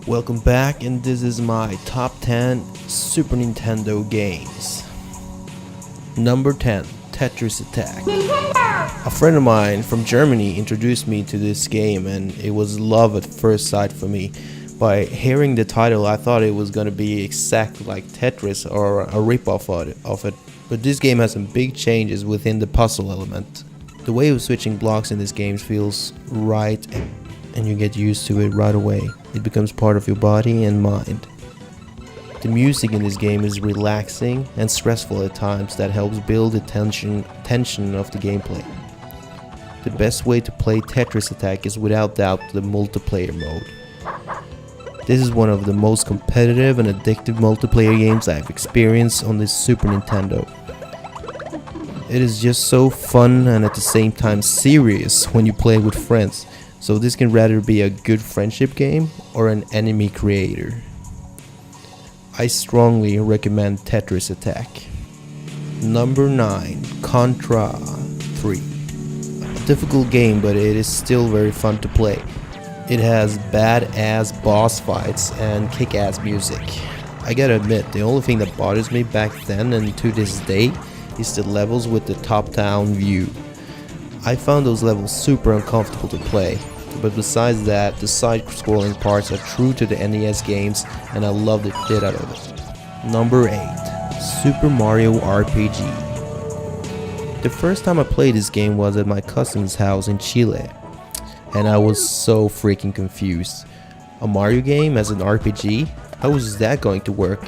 Welcome back, and this is my top 10 Super Nintendo games. Number 10, Tetris Attack. A friend of mine from Germany introduced me to this game, and it was love at first sight for me. By hearing the title, I thought it was gonna be exactly like Tetris or a ripoff of it, but this game has some big changes within the puzzle element. The way of switching blocks in this game feels right, and you get used to it right away. It becomes part of your body and mind. The music in this game is relaxing and stressful at times that helps build the tension of the gameplay. The best way to play Tetris Attack is without doubt the multiplayer mode. This is one of the most competitive and addictive multiplayer games I've experienced on this Super Nintendo. It is just so fun and at the same time serious when you play with friends. So this can rather be a good friendship game or an enemy creator. I strongly recommend Tetris Attack. Number 9, Contra 3. A difficult game, but it is still very fun to play. It has badass boss fights and kick-ass music. I gotta admit, the only thing that bothers me back then and to this day is the levels with the top-down view. I found those levels super uncomfortable to play. But besides that, the side-scrolling parts are true to the NES games, and I love the shit out of it. Number 8, Super Mario RPG. The first time I played this game was at my cousin's house in Chile, and I was so freaking confused. A Mario game as an RPG? How is that going to work?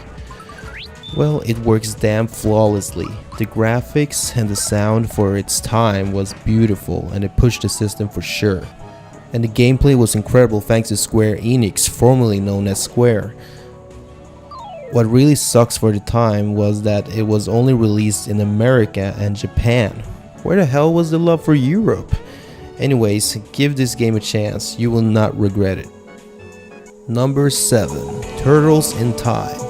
Well, it works damn flawlessly. The graphics and the sound for its time was beautiful, and it pushed the system for sure. And the gameplay was incredible thanks to Square Enix, formerly known as Square. What really sucks for the time was that it was only released in America and Japan. Where the hell was the love for Europe? Anyways, give this game a chance, you will not regret it. Number 7, Turtles in Time.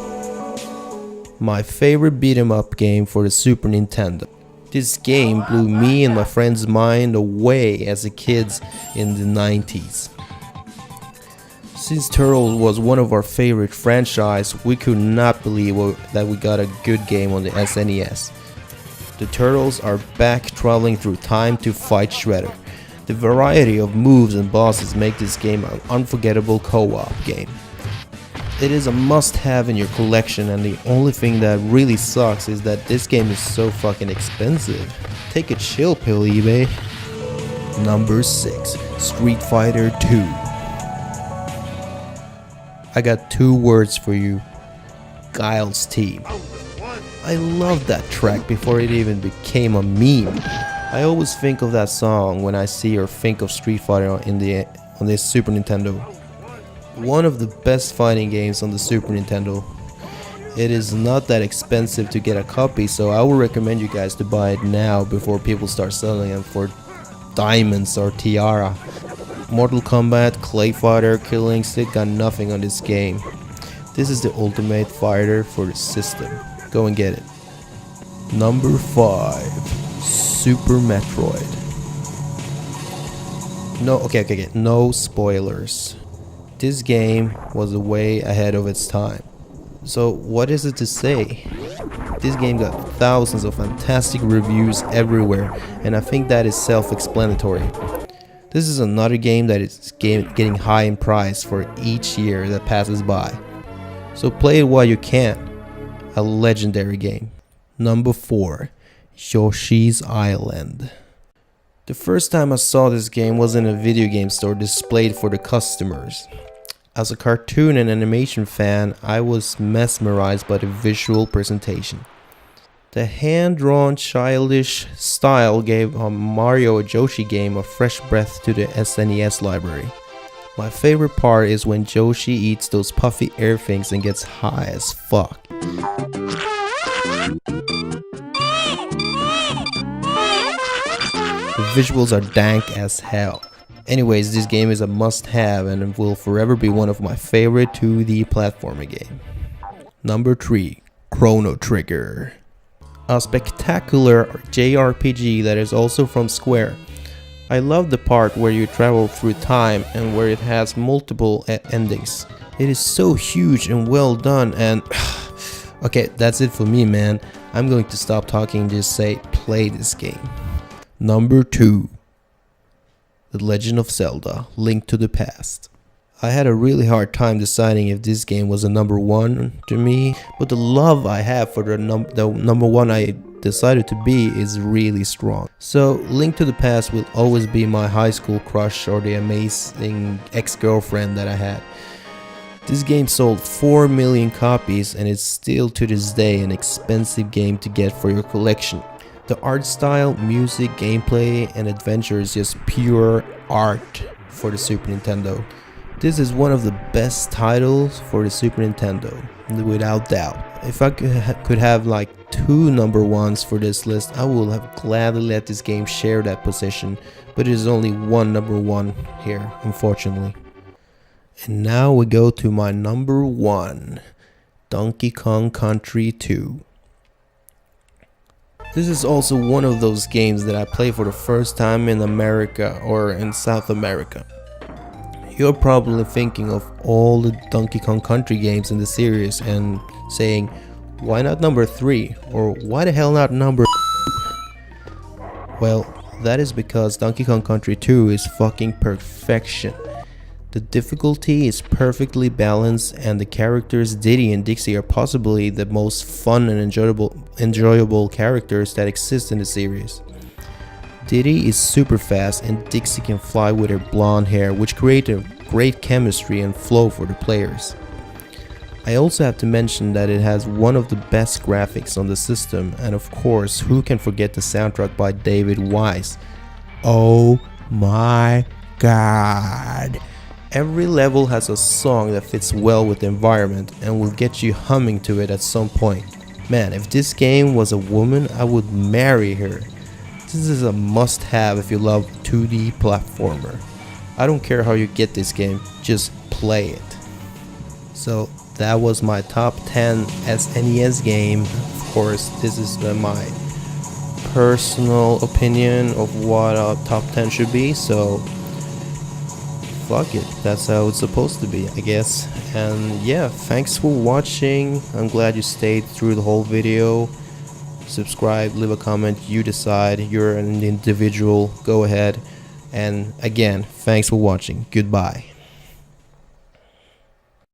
My favorite beat 'em up game for the Super Nintendo. This game blew me and my friend's mind away as a kids in the 90s. Since Turtles was one of our favorite franchise, we could not believe that we got a good game on the SNES. The Turtles are back traveling through time to fight Shredder. The variety of moves and bosses make this game an unforgettable co-op game. It is a must-have in your collection, and the only thing that really sucks is that this game is so fucking expensive. Take a chill pill, eBay. Number 6, Street Fighter 2. I got 2 words for you. Guile's Team. I loved that track before it even became a meme. I always think of that song when I see or think of Street Fighter on this Super Nintendo. One of the best fighting games on the Super Nintendo. It is not that expensive to get a copy, so I would recommend you guys to buy it now before people start selling them for diamonds or tiara. Mortal Kombat, Clay Fighter, Killing Stick got nothing on this game. This is the ultimate fighter for the system. Go and get it. Number 5, Super Metroid. No spoilers. This game was way ahead of its time. So what is it to say? This game got thousands of fantastic reviews everywhere, and I think that is self-explanatory. This is another game that is getting high in price for each year that passes by. So play it while you can. A legendary game. Number 4, Yoshi's Island. The first time I saw this game was in a video game store displayed for the customers. As a cartoon and animation fan, I was mesmerized by the visual presentation. The hand-drawn childish style gave a Mario or Yoshi game a fresh breath to the SNES library. My favorite part is when Yoshi eats those puffy air things and gets high as fuck. The visuals are dank as hell. Anyways, this game is a must-have and will forever be one of my favorite 2D platformer game. Number 3, Chrono Trigger. A spectacular JRPG that is also from Square. I love the part where you travel through time and where it has multiple endings. It is so huge and well done, and okay, that's it for me, man. I'm going to stop talking and just say play this game. Number 2. The Legend of Zelda: Link to the Past. I had a really hard time deciding if this game was a number 1 to me, but the love I have for the number 1 I decided to be is really strong. So Link to the Past will always be my high school crush or the amazing ex-girlfriend that I had. This game sold 4 million copies and it's still to this day an expensive game to get for your collection. The art style, music, gameplay and adventure is just pure art for the Super Nintendo. This is one of the best titles for the Super Nintendo, without doubt. If I could have like 2 number 1s for this list, I would have gladly let this game share that position, but it is only one number 1 here, unfortunately. And now we go to my number 1, Donkey Kong Country 2. This is also one of those games that I played for the first time in America or in South America. You're probably thinking of all the Donkey Kong Country games in the series and saying, why not number 3? Or why the hell not number 2? Well, that is because Donkey Kong Country 2 is fucking perfection. The difficulty is perfectly balanced and the characters Diddy and Dixie are possibly the most fun and enjoyable characters that exist in the series. Diddy is super fast and Dixie can fly with her blonde hair, which create a great chemistry and flow for the players. I also have to mention that it has one of the best graphics on the system, and of course, who can forget the soundtrack by David Wise? Oh my god! Every level has a song that fits well with the environment and will get you humming to it at some point. Man, if this game was a woman, I would marry her. This is a must-have if you love 2D platformer. I don't care how you get this game, just play it. So that was my top 10 SNES game. Of course, this is my personal opinion of what a top 10 should be, so fuck it, that's how it's supposed to be, I guess. And yeah, thanks for watching. I'm glad you stayed through the whole video. Subscribe, leave a comment, you decide. You're an individual, go ahead. And again, thanks for watching. Goodbye.